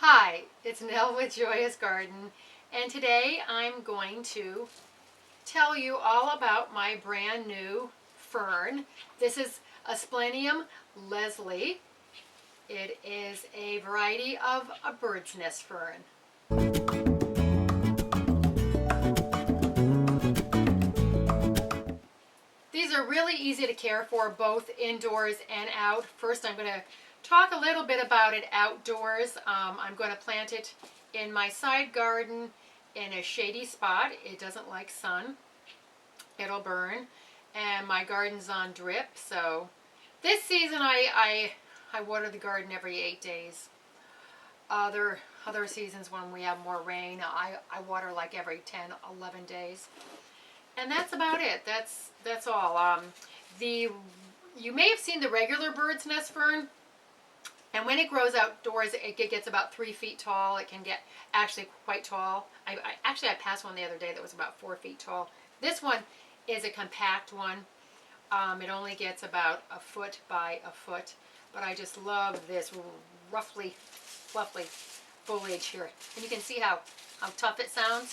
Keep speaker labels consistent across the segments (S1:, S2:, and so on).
S1: Hi, it's Nell with Joyous Garden, and today I'm going to tell you all about my brand new fern. This is Asplenium Leslie. It is a variety of a bird's nest fern. These are really easy to care for both indoors and out. First, I'm going to talk a little bit about it outdoors. I'm going to plant it in my side garden in a shady spot. It doesn't like sun. It'll burn. And my garden's on drip, so this season I water the garden every 8 days. Other seasons when we have more rain, I water like every 10, 11 days. And that's about it. That's all. You may have seen the regular bird's nest fern, and when it grows outdoors, it gets about 3 feet tall. It can get actually quite tall. I passed one the other day that was about 4 feet tall. This one is a compact one. It only gets about a foot by a foot, but I just love this roughly fluffy foliage here, and you can see how tough it sounds.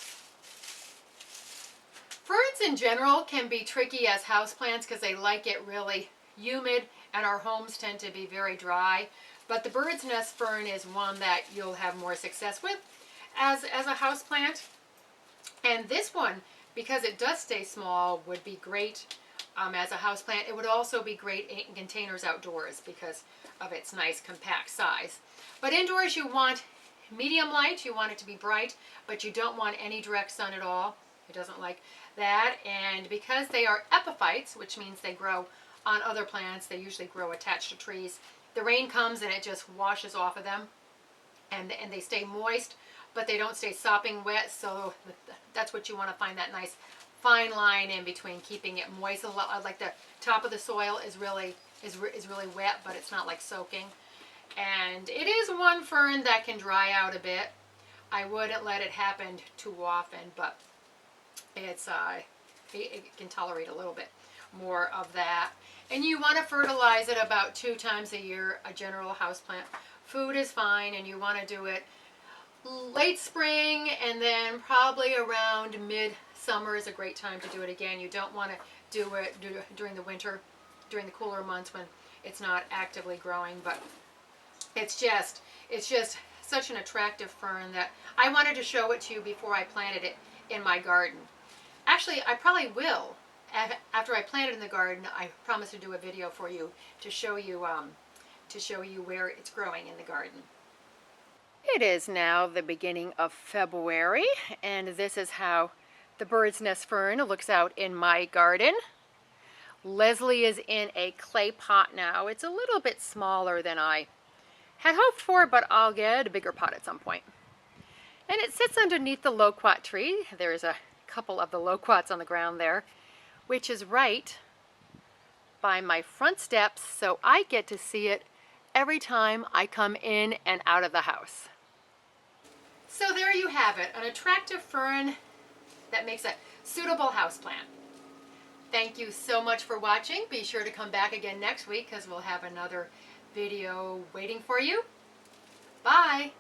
S1: Ferns in general can be tricky as houseplants because they like it really humid, and our homes tend to be very dry. But the bird's nest fern is one that you'll have more success with as a houseplant. And this one, because it does stay small, would be great as a houseplant. It would also be great in containers outdoors because of its nice compact size. But indoors you want medium light, you want it to be bright, but you don't want any direct sun at all. It doesn't like that. And because they are epiphytes, which means they grow on other plants, they usually grow attached to trees, the rain comes and it just washes off of them, and they stay moist, but they don't stay sopping wet. So that's what you want to find, that nice fine line in between, keeping it moist. Like the top of the soil is really wet, but it's not like soaking. And it is one fern that can dry out a bit. I wouldn't let it happen too often, but it can tolerate a little bit more of that. And you want to fertilize it about 2 times a year, a general houseplant. Food is fine, and you want to do it late spring, and then probably around mid-summer is a great time to do it again. You don't want to do it during the winter, during the cooler months when it's not actively growing. But it's just such an attractive fern that I wanted to show it to you before I planted it in my garden. Actually, I probably will. After I plant it in the garden, I promise to do a video for you to show you where it's growing in the garden. It is now the beginning of February, and this is how the bird's nest fern looks out in my garden. Leslie is in a clay pot now. It's a little bit smaller than I had hoped for, but I'll get a bigger pot at some point. And it sits underneath the loquat tree. There's a couple of the loquats on the ground there, which is right by my front steps, so I get to see it every time I come in and out of the house. So there you have it, an attractive fern that makes a suitable houseplant. Thank you so much for watching. Be sure to come back again next week because we'll have another video waiting for you. Bye!